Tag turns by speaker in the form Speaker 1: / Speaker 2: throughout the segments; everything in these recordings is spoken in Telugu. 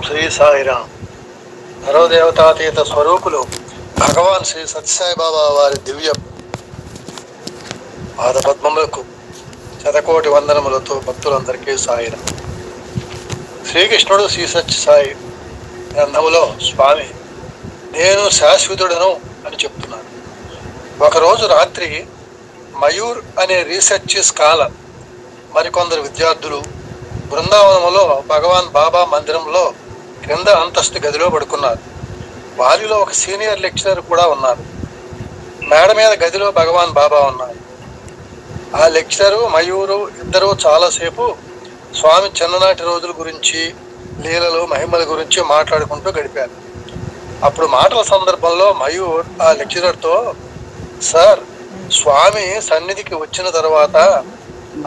Speaker 1: శ్రీ సాయిరామ్. సర్వదేవతాతీత స్వరూపులు భగవాన్ శ్రీ సత్యసాయిబాబా వారి దివ్య పాదపద్మములకు శతకోటి వందనములతో భక్తులందరికీ సాయిరామ్. శ్రీకృష్ణుడు శ్రీ సత్యసాయి గ్రంథములో స్వామి నేను శాశ్వతుడను అని చెప్తున్నాను. ఒకరోజు రాత్రి మయూర్ అనే రీసెర్చ్ స్కాలర్ మరికొందరు విద్యార్థులు బృందావనంలో భగవాన్ బాబా మందిరంలో క్రింద అంతస్తు గదిలో పడుకున్నారు. వారిలో ఒక సీనియర్ లెక్చరర్ కూడా ఉన్నారు. మేడ మీద గదిలో భగవాన్ బాబా ఉన్నారు. ఆ లెక్చరరు మయూరు ఇద్దరు చాలాసేపు స్వామి చిన్ననాటి రోజుల గురించి, లీలలు మహిమల గురించి మాట్లాడుకుంటూ గడిపారు. అప్పుడు మాటల సందర్భంలో మయూర్ ఆ లెక్చరర్తో, సార్, స్వామి సన్నిధికి వచ్చిన తర్వాత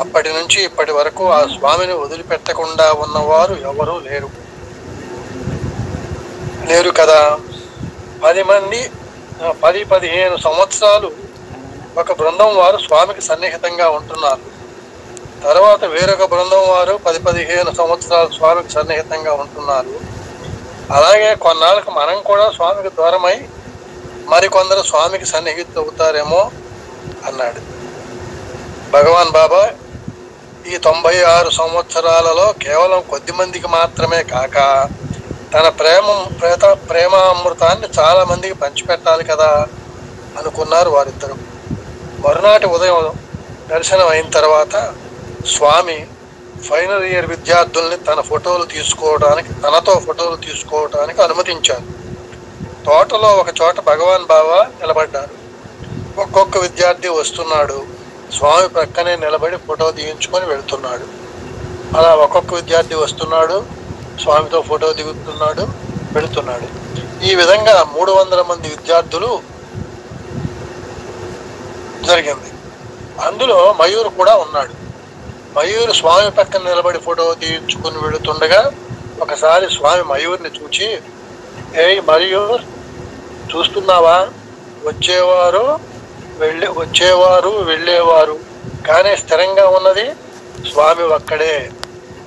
Speaker 1: అప్పటి నుంచి ఇప్పటి వరకు ఆ స్వామిని వదిలిపెట్టకుండా ఉన్నవారు ఎవరూ లేరు కదా. 10-15 సంవత్సరాలు ఒక బృందం వారు స్వామికి సన్నిహితంగా ఉంటున్నారు. తర్వాత వేరొక బృందం వారు 10-15 సంవత్సరాలు స్వామికి సన్నిహితంగా ఉంటున్నారు. అలాగే కొన్నాళ్ళకు మనం కూడా స్వామికి దూరమై మరికొందరు స్వామికి సన్నిహితులు అవుతారేమో అన్నాడు. భగవాన్ బాబా ఈ 96 సంవత్సరాలలో కేవలం కొద్ది మందికి మాత్రమే కాక తన ప్రేమామృతాన్ని చాలా మందికి పంచిపెట్టాలి కదా అనుకున్నారు వారిద్దరు. మరునాటి ఉదయం దర్శనం అయిన తర్వాత స్వామి ఫైనల్ ఇయర్ విద్యార్థుల్ని తనతో ఫోటోలు తీసుకోవడానికి అనుమతించారు. తోటలో ఒక చోట భగవాన్ బాబా నిలబడ్డారు. ఒక్కొక్క విద్యార్థి వస్తున్నాడు. స్వామి ప్రక్కనే నిలబడి ఫోటో తీయించుకొని వెళ్తున్నాడు. అలా ఒక్కొక్క విద్యార్థి వస్తున్నాడు, స్వామితో ఫోటో దిగుతున్నాడు, వెళుతున్నాడు. ఈ విధంగా 300 మంది విద్యార్థులు జరిగింది. అందులో మయూర్ కూడా ఉన్నాడు. మయూర్ స్వామి పక్కన నిలబడి ఫోటో తీయించుకుని వెళుతుండగా ఒకసారి స్వామి మయూర్ని చూచి, ఏయ్ మయూర్, చూస్తున్నావా? వచ్చేవారు వెళ్ళేవారు కానీ స్థిరంగా ఉన్నది స్వామి ఒక్కడే.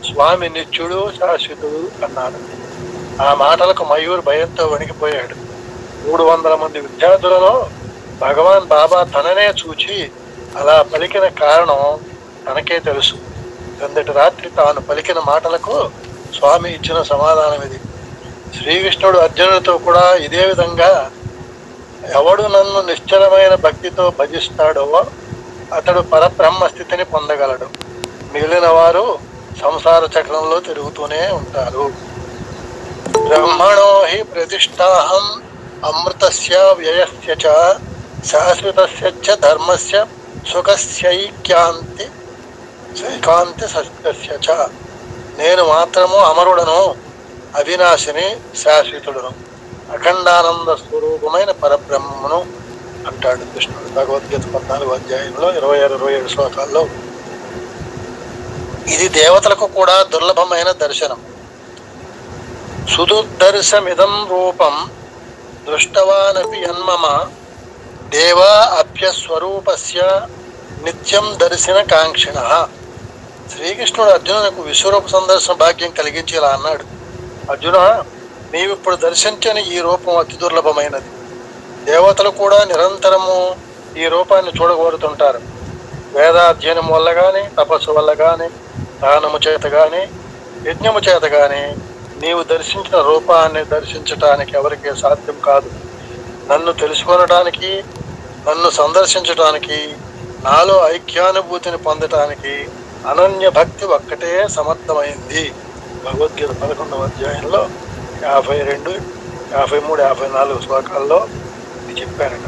Speaker 1: స్వామి నిత్యుడు, శాశ్వతుడు అన్నాడు. ఆ మాటలకు మయూర్ భయంతో వణికిపోయాడు. 300 మంది విద్యార్థులలో భగవాన్ బాబా తననే చూచి అలా పలికిన కారణం తనకే తెలుసు. క్రిందటి రాత్రి తాను పలికిన మాటలకు స్వామి ఇచ్చిన సమాధానం ఇది. శ్రీకృష్ణుడు అర్జునుడితో కూడా ఇదే విధంగా, ఎవడు నన్ను నిశ్చలమైన భక్తితో భజిస్తాడో అతడు పరబ్రహ్మ స్థితిని పొందగలడు. మిగిలిన వారు సంసార చక్రంలో తిరుగుతూనే ఉంటారు. బ్రహ్మణో హి ప్రతిష్టాహం అమృతస్య వ్యయస్య చ శాశ్వతస్య చ ధర్మస్య సుఖస్యైకాంతి సత్యస్య చ. నేను మాత్రము అమరుడను, అవినాశిని, శాశ్వతుడును, అఖండానంద స్వరూపమైన పరబ్రహ్మను అంటాడు కృష్ణుడు. భగవద్గీత 14వ అధ్యాయంలో 26-27 శ్లోకాల్లో. ఇది దేవతలకు కూడా దుర్లభమైన దర్శనం. సుదుర్దర్శమిదం రూపం దృష్టవానపి యన్మమ దేవా అభ్యస్వరూపస్య నిత్యం దర్శన కాంక్షిణ. శ్రీకృష్ణుడు అర్జునునకు విశ్వరూప సందర్శన భాగ్యం కలిగించి ఇలా అన్నాడు, అర్జున, నీవిప్పుడు దర్శించని ఈ రూపం అతి దుర్లభమైనది. దేవతలు కూడా నిరంతరము ఈ రూపాన్ని చూడగోరుతుంటారు. వేదాధ్యయనం వల్ల కానీ, తపస్సు వల్ల కానీ, దానము చేత కానీ, యజ్ఞము చేత కానీ నీవు దర్శించిన రూపాన్ని దర్శించటానికి ఎవరికీ సాధ్యం కాదు. నన్ను తెలుసుకొనడానికి, నన్ను సందర్శించటానికి, నాలో ఐక్యానుభూతిని పొందటానికి అనన్య భక్తి ఒక్కటే సమర్థమైంది. భగవద్గీత 11వ అధ్యాయంలో 52, 53, 54 శ్లోకాల్లో ఇది చెప్పారట.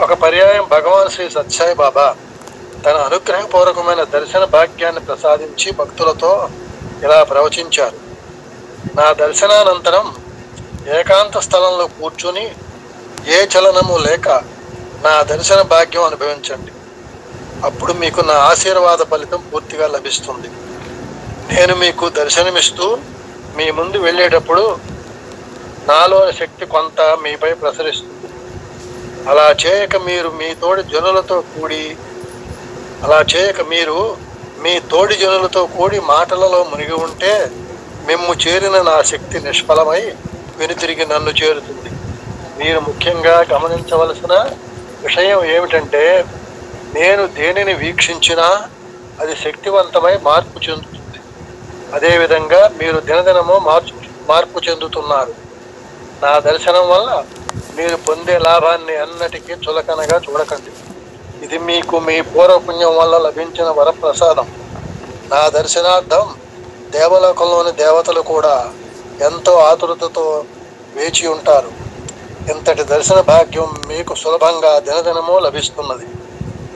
Speaker 1: ఒక పర్యాయం భగవాన్ శ్రీ సత్యసాయి బాబా తన అనుగ్రహపూర్వకమైన దర్శన భాగ్యాన్ని ప్రసాదించి భక్తులతో ఇలా ప్రవచించారు. నా దర్శనానంతరం ఏకాంత స్థలంలో కూర్చుని ఏ చలనము లేక నా దర్శన భాగ్యం అనుభవించండి. అప్పుడు మీకు నా ఆశీర్వాద ఫలితం పూర్తిగా లభిస్తుంది. నేను మీకు దర్శనమిస్తూ మీ ముందు వెళ్ళేటప్పుడు నాలోని శక్తి కొంత మీపై ప్రసరిస్తుంది. అలా చేయక మీరు మీ తోడి జనులతో కూడి మాటలలో మునిగి ఉంటే మిమ్ము చేరిన నా శక్తి నిష్ఫలమై వెనుతిరిగి నన్ను చేరుతుంది. మీరు ముఖ్యంగా గమనించవలసిన విషయం ఏమిటంటే, నేను దేనిని వీక్షించినా అది శక్తివంతమై మార్పు చెందుతుంది. అదేవిధంగా మీరు దినదినము మార్పు చెందుతున్నారు. నా దర్శనం వల్ల మీరు పొందే లాభాన్ని అన్నిటికీ చులకనగా చూడకండి. ఇది మీకు మీ పూర్వపుణ్యం వల్ల లభించిన వరప్రసాదం. నా దర్శనార్థం దేవలోకంలోని దేవతలు కూడా ఎంతో ఆతురతతో వేచి ఉంటారు. ఇంతటి దర్శన భాగ్యం మీకు సులభంగా దినదినము లభిస్తున్నది.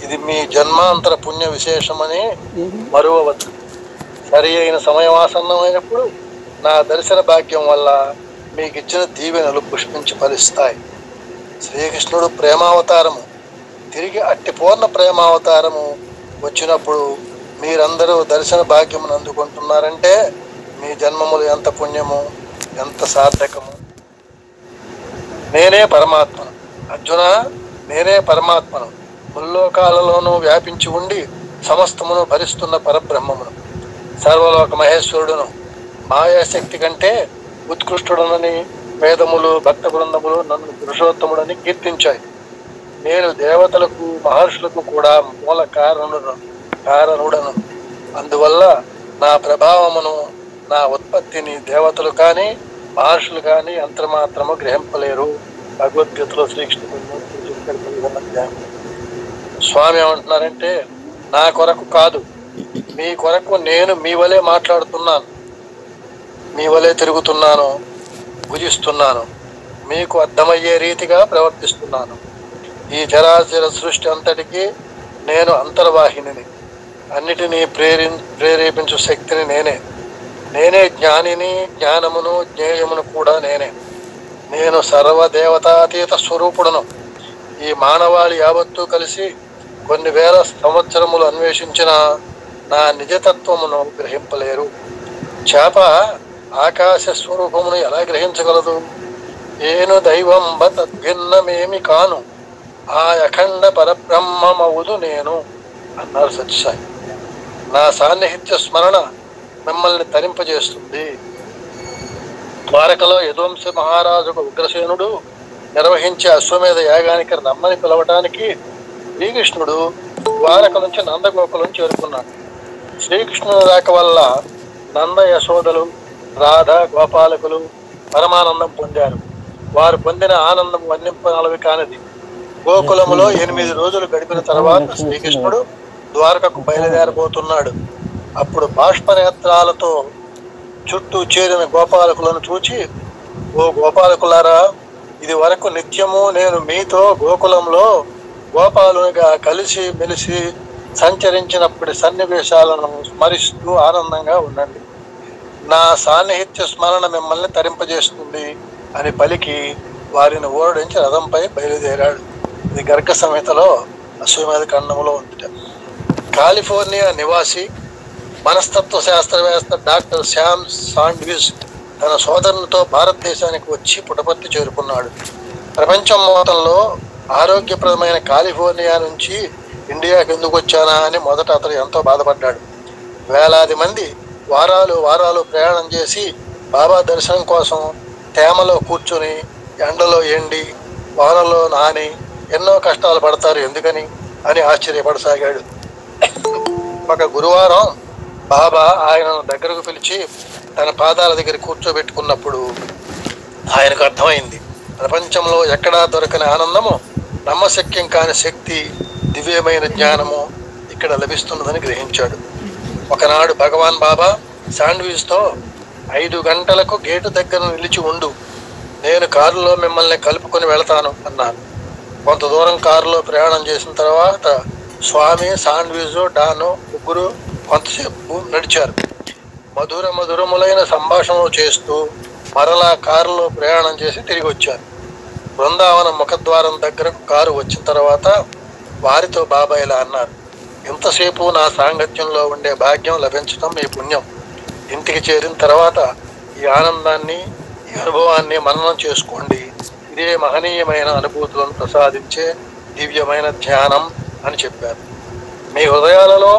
Speaker 1: ఇది మీ జన్మాంతర పుణ్య విశేషమని మరువవద్దు. సరి అయిన సమయమాసన్నమైనప్పుడు నా దర్శన భాగ్యం వల్ల మీకు ఇచ్చిన దీవెనలు పుష్పించి ఫలిస్తాయి. శ్రీకృష్ణుడు ప్రేమావతారము తిరిగి అట్టి పూర్ణ ప్రేమావతారము వచ్చినప్పుడు మీరందరూ దర్శన భాగ్యమును అందుకుంటున్నారంటే మీ జన్మములు ఎంత పుణ్యము, ఎంత సార్థకము. నేనే పరమాత్మను అర్జున, నేనే పరమాత్మను, ముల్లోకాలలోనూ వ్యాపించి ఉండి సమస్తమును భరిస్తున్న పరబ్రహ్మమును, సర్వలోక మహేశ్వరుడును, మాయాశక్తి కంటే ఉత్కృష్టుడనని వేదములు భక్త బృందములు నన్ను పురుషోత్తముడని కీర్తించాయి. నేను దేవతలకు మహర్షులకు కూడా మూల కారణుడను. అందువల్ల నా ప్రభావమును, నా ఉత్పత్తిని దేవతలు కానీ మహర్షులు కానీ అంతర్మాత్రము గ్రహింపలేరు. భగవద్గీతలో శ్రీకృష్ణుడు స్వామి ఏమంటున్నారంటే, నా కొరకు కాదు, మీ కొరకు నేను మీ వలె మాట్లాడుతున్నాను, మీ వలె తిరుగుతున్నాను, భుజిస్తున్నాను, మీకు అర్థమయ్యే రీతిగా ప్రవర్తిస్తున్నాను. ఈ చరాచర సృష్టి అంతటికి నేను అంతర్వాహిని, అన్నిటినీ ప్రేరేపించు శక్తిని నేనే జ్ఞానిని, జ్ఞానమును జ్ఞేయమును కూడా నేనే. నేను సర్వదేవతాతీత స్వరూపుడును. ఈ మానవాళి యావత్తూ కలిసి కొన్ని వేల సంవత్సరములు అన్వేషించిన నా నిజతత్వమును గ్రహింపలేరు. చేప ఆకాశ స్వరూపమును ఎలా గ్రహించగలదు? ఏను దైవం తద్భిన్నమేమి కాను, ఆ అఖండ పరబ్రహ్మమవుదు నేను అన్నారు సత్యసాయి. నా సాన్నిహిత్య స్మరణ మిమ్మల్ని తరింపజేస్తుంది. ద్వారకలో యదువంశ మహారాజుకు ఉగ్రసేనుడు నిర్వహించే అశ్వమేధ యాగానికి రమ్మని పిలవటానికి శ్రీకృష్ణుడు ద్వారక నుంచి నందగోకులం చేరుకున్నాడు. శ్రీకృష్ణుని రాక వల్ల నంద యశోదలు, రాధ, గోపాలకులు పరమానందం పొందారు. వారు పొందిన ఆనందం వర్ణింపనలవి కానిది. గోకులములో 8 రోజులు గడిపిన తర్వాత శ్రీకృష్ణుడు ద్వారకకు బయలుదేరబోతున్నాడు. అప్పుడు బాష్పనేత్రాలతో చుట్టూ చేరిన గోపాలకులను చూచి, ఓ గోపాలకులారా, ఇది వరకు నిత్యము నేను మీతో గోకులంలో గోపాలునిగా కలిసి మెలిసి సంచరించినప్పటి సన్నివేశాలను స్మరిస్తూ ఆనందంగా ఉండండి. నా సాన్నిహిత్య స్మరణ మిమ్మల్ని తరింపజేస్తుంది అని పలికి వారిని ఓడించి రథంపై బయలుదేరాడు. ఇది గర్గ సంహితలో అశ్వమేధ ఖండములో ఉంది. కాలిఫోర్నియా నివాసి మనస్తత్వ శాస్త్రవేత్త డాక్టర్ శ్యామ్ సాండ్విచ్ తన సోదరులతో భారతదేశానికి వచ్చి పుటపర్తి చేరుకున్నాడు. ప్రపంచం మొత్తంలో ఆరోగ్యప్రదమైన కాలిఫోర్నియా నుంచి ఇండియాకి ఎందుకు వచ్చానా అని మొదట అతను ఎంతో బాధపడ్డాడు. వేలాది మంది వారాలు ప్రయాణం చేసి బాబా దర్శనం కోసం తేమలో కూర్చొని, ఎండలో ఎండి, వానలో నాని ఎన్నో కష్టాలు పడతారు ఎందుకని అని ఆశ్చర్యపడసాగాడు. ఒక గురువారం బాబా ఆయనను దగ్గరకు పిలిచి తన పాదాల దగ్గర కూర్చోబెట్టుకున్నప్పుడు ఆయనకు అర్థమైంది, ప్రపంచంలో ఎక్కడా దొరకని ఆనందము, నమ్మశక్యం కాని శక్తి, దివ్యమైన జ్ఞానము ఇక్కడ లభిస్తున్నదని గ్రహించాడు. ఒకనాడు భగవాన్ బాబా శాండ్విచ్తో 5 గంటలకు గేటు దగ్గర నిలిచి ఉండు, నేను కారులో మిమ్మల్ని కలుపుకొని వెళతాను అన్నారు. కొంత దూరం కారులో ప్రయాణం చేసిన తర్వాత స్వామి, శాండ్విచ్, డాను ముగ్గురు కొంతసేపు నడిచారు. మధురములైన సంభాషణలు చేస్తూ మరలా కారులో ప్రయాణం చేసి తిరిగి వచ్చారు. బృందావనం ముఖద్వారం దగ్గరకు కారు వచ్చిన తర్వాత వారితో బాబా ఇలా అన్నారు, ఇంతసేపు నా సాంగత్యంలో ఉండే భాగ్యం లభించడం మీ పుణ్యం. ఇంటికి చేరిన తర్వాత ఈ ఆనందాన్ని, ఈ అనుభవాన్ని మననం చేసుకోండి. ఇదే మహనీయమైన అనుభూతులను ప్రసాదించే దివ్యమైన ధ్యానం అని చెప్పారు. మీ హృదయాలలో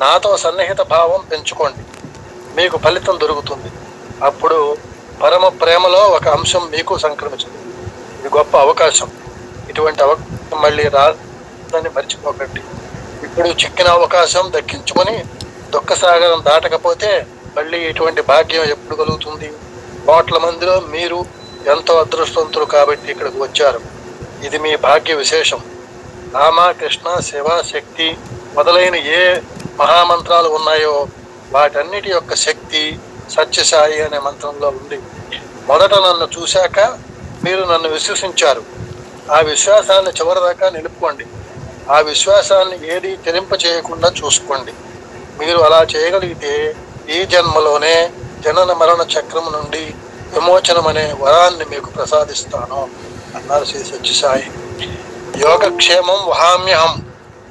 Speaker 1: నాతో సన్నిహిత భావం పెంచుకోండి, మీకు ఫలితం దొరుకుతుంది. అప్పుడు పరమ ప్రేమలో ఒక అంశం మీకు సంక్రమించింది. ఇది గొప్ప అవకాశం. ఇటువంటి అవకాశం మళ్ళీ రాదని మర్చిపోకండి. ఇప్పుడు చిక్కిన అవకాశం దక్కించుకొని దుఃఖసాగరం దాటకపోతే మళ్ళీ ఇటువంటి భాగ్యం ఎప్పుడు కలుగుతుంది? కోట్ల మందిలో మీరు ఎంతో అదృష్టవంతులు కాబట్టి ఇక్కడికి వచ్చారు. ఇది మీ భాగ్య విశేషం. రామ, కృష్ణ, శివ, శక్తి మొదలైన ఏ మహామంత్రాలు ఉన్నాయో వాటన్నిటి యొక్క శక్తి సత్యసాయి అనే మంత్రంలో ఉంది. మొదట నన్ను చూశాక మీరు నన్ను విశ్వసించారు. ఆ విశ్వాసాన్ని చివరిదాకా నిలుపుకోండి. ఆ విశ్వాసాన్ని ఏది తెరింప చేయకుండా చూసుకోండి. మీరు అలా చేయగలిగితే ఈ జన్మలోనే జనన మరణ చక్రం నుండి విమోచనం అనే వరాన్ని మీకు ప్రసాదిస్తాను అన్నారు శ్రీ సత్యసాయి. యోగక్షేమం వహామ్యహం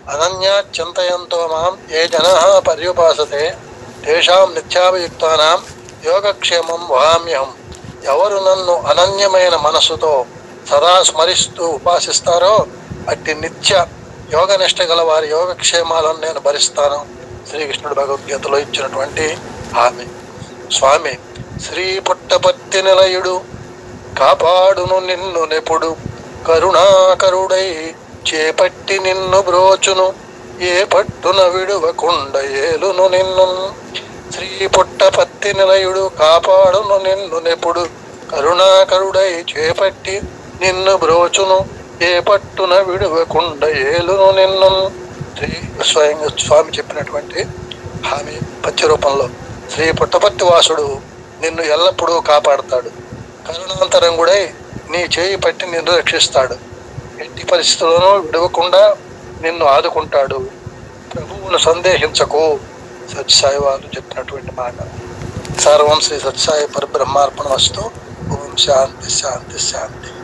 Speaker 1: అనన్యా చింతయంతో మాం ఏ జనః పర్యుపాసతే తేషాం నిత్యాభియుక్తానాం యోగక్షేమం వహామ్యహం. ఎవరు నన్ను అనన్యమైన మనస్సుతో సదా స్మరిస్తూ ఉపాసిస్తారో అట్టి నిత్య యోగనిష్ట గల వారి యోగక్షేమాలను నేను భరిస్తాను. శ్రీకృష్ణుడు భగవద్గీతలో ఇచ్చినటువంటి హామీ. స్వామి శ్రీ పుట్టపర్తి నిలయుడు కాపాడును నిన్ను నెప్పుడు కరుణాకరుడై చేపట్టి నిన్ను బ్రోచును ఏ పట్టున విడువకుండ ఏలును నిన్ను. శ్రీ పుట్టపర్తి నిలయుడు కాపాడును నిన్ను నెప్పుడు కరుణాకరుడై చేపట్టి నిన్ను బ్రోచును ఏ పట్టున విడువకుండ ఏలును నిన్ను. శ్రీ స్వయంగా స్వామి చెప్పినటువంటి హామీ పద్య రూపంలో. శ్రీ పుట్టపర్తి వాసుడు నిన్ను ఎల్లప్పుడూ కాపాడుతాడు. కరుణాంతరంగుడై నీ చేయి పట్టి నిన్ను రక్షిస్తాడు. ఎట్టి పరిస్థితుల్లోనూ విడవకుండా నిన్ను ఆదుకుంటాడు. ప్రభువును సందేహించకు. సత్యసాయి వారు చెప్పినటువంటి మాట. సర్వం శ్రీ సత్యసాయి పరబ్రహ్మార్పణ వస్తు. ఓం శాంతి శాంతి శాంతి.